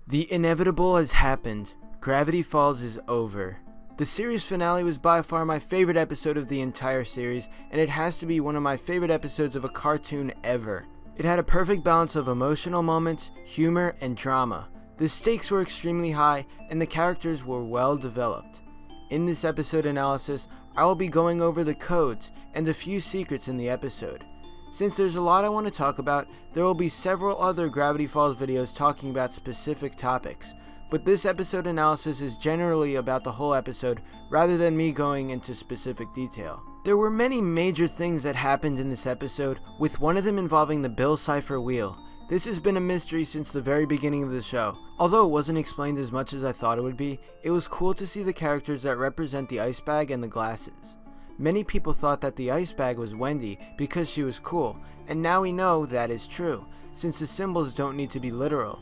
The inevitable has happened. Gravity Falls is over. The series finale was by far my favorite episode of the entire series, and it has to be one of my favorite episodes of a cartoon ever. It had a perfect balance of emotional moments, humor, and drama. The stakes were extremely high, and the characters were well developed. In this episode analysis, I will be going over the codes and a few secrets in the episode. Since there's a lot I want to talk about, there will be several other Gravity Falls videos talking about specific topics, but this episode analysis is generally about the whole episode rather than me going into specific detail. There were many major things that happened in this episode, with one of them involving the Bill Cipher wheel. This has been a mystery since the very beginning of the show. Although it wasn't explained as much as I thought it would be, it was cool to see the characters that represent the ice bag and the glasses. Many people thought that the ice bag was Wendy because she was cool, and now we know that is true, since the symbols don't need to be literal.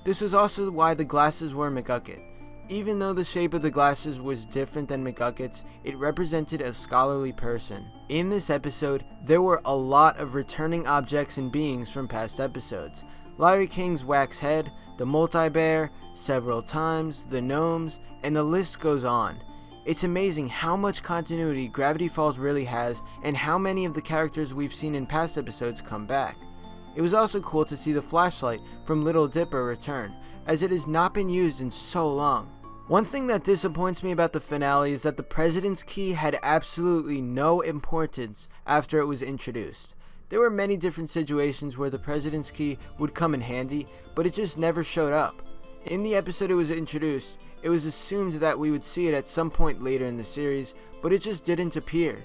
This was also why the glasses were McGucket. Even though the shape of the glasses was different than McGucket's, it represented a scholarly person. In this episode, there were a lot of returning objects and beings from past episodes. Larry King's wax head, the multi-bear, several times, the gnomes, and the list goes on. It's amazing how much continuity Gravity Falls really has, and how many of the characters we've seen in past episodes come back. It was also cool to see the flashlight from Little Dipper return, as it has not been used in so long. One thing that disappoints me about the finale is that the President's Key had absolutely no importance after it was introduced. There were many different situations where the President's Key would come in handy, but it just never showed up. In the episode it was introduced, it was assumed that we would see it at some point later in the series, but it just didn't appear.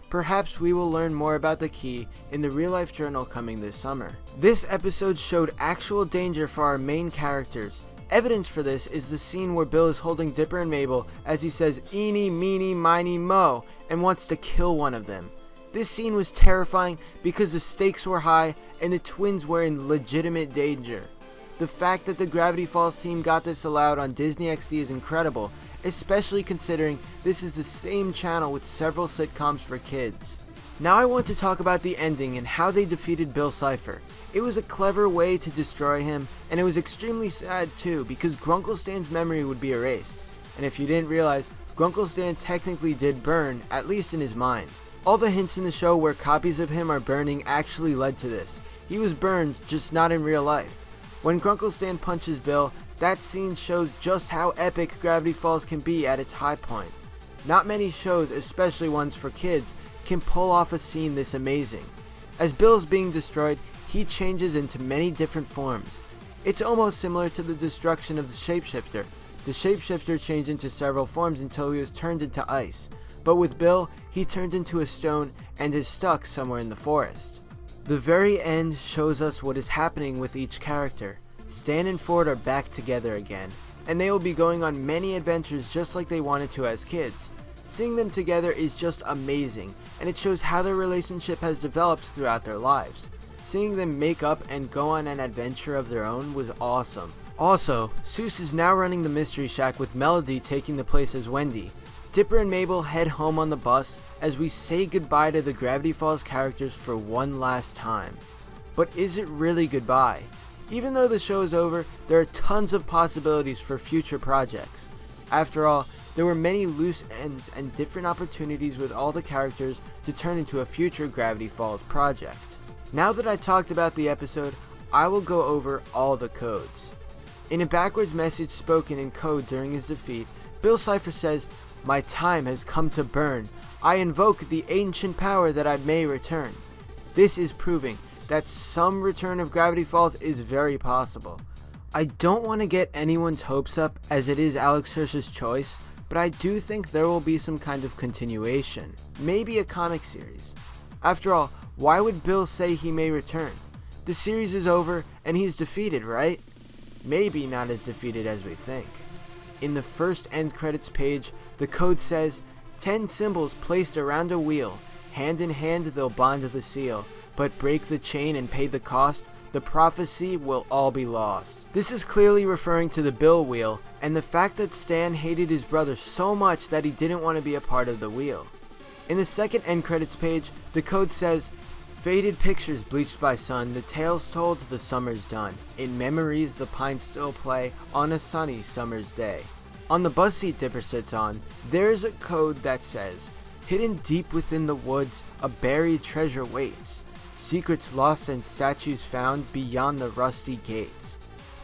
Perhaps we will learn more about the key in the real-life journal coming this summer. This episode showed actual danger for our main characters. Evidence for this is the scene where Bill is holding Dipper and Mabel as he says "eeny, meeny, miny, mo" and wants to kill one of them. This scene was terrifying because the stakes were high and the twins were in legitimate danger. The fact that the Gravity Falls team got this allowed on Disney XD is incredible, especially considering this is the same channel with several sitcoms for kids. Now I want to talk about the ending and how they defeated Bill Cipher. It was a clever way to destroy him, and it was extremely sad too because Grunkle Stan's memory would be erased. And if you didn't realize, Grunkle Stan technically did burn, at least in his mind. All the hints in the show where copies of him are burning actually led to this. He was burned, just not in real life. When Grunkle Stan punches Bill, that scene shows just how epic Gravity Falls can be at its high point. Not many shows, especially ones for kids, can pull off a scene this amazing. As Bill's being destroyed, he changes into many different forms. It's almost similar to the destruction of the shapeshifter. The shapeshifter changed into several forms until he was turned into ice. But with Bill, he turned into a stone and is stuck somewhere in the forest. The very end shows us what is happening with each character. Stan and Ford are back together again, and they will be going on many adventures just like they wanted to as kids. Seeing them together is just amazing, and it shows how their relationship has developed throughout their lives. Seeing them make up and go on an adventure of their own was awesome. Also, Seuss is now running the Mystery Shack with Melody taking the place as Wendy. Dipper and Mabel head home on the bus as we say goodbye to the Gravity Falls characters for one last time. But is it really goodbye? Even though the show is over, there are tons of possibilities for future projects. After all, there were many loose ends and different opportunities with all the characters to turn into a future Gravity Falls project. Now that I talked about the episode, I will go over all the codes. In a backwards message spoken in code during his defeat, Bill Cipher says, "My time has come to burn. I invoke the ancient power that I may return." This is proving that some return of Gravity Falls is very possible. I don't want to get anyone's hopes up as it is Alex Hirsch's choice, but I do think there will be some kind of continuation. Maybe a comic series. After all, why would Bill say he may return? The series is over and he's defeated, right? Maybe not as defeated as we think. In the first end credits page, the code says, 10 symbols placed around a wheel. Hand in hand they'll bond the seal. But break the chain and pay the cost, the prophecy will all be lost. This is clearly referring to the Bill wheel, and the fact that Stan hated his brother so much that he didn't want to be a part of the wheel. In the second end credits page, the code says, Faded pictures bleached by sun, the tales told, the summer's done. In memories the pines still play on a sunny summer's day. On the bus seat Dipper sits on, there is a code that says, hidden deep within the woods, a buried treasure waits. Secrets lost and statues found beyond the rusty gates.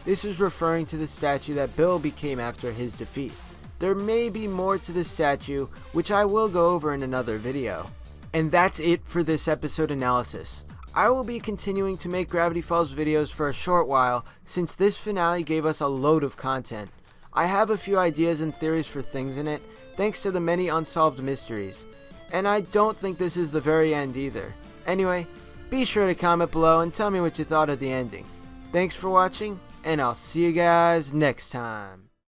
This is referring to the statue that Bill became after his defeat. There may be more to the statue, which I will go over in another video. And that's it for this episode analysis. I will be continuing to make Gravity Falls videos for a short while, since this finale gave us a load of content. I have a few ideas and theories for things in it, thanks to the many unsolved mysteries. And I don't think this is the very end either. Anyway, be sure to comment below and tell me what you thought of the ending. Thanks for watching, and I'll see you guys next time.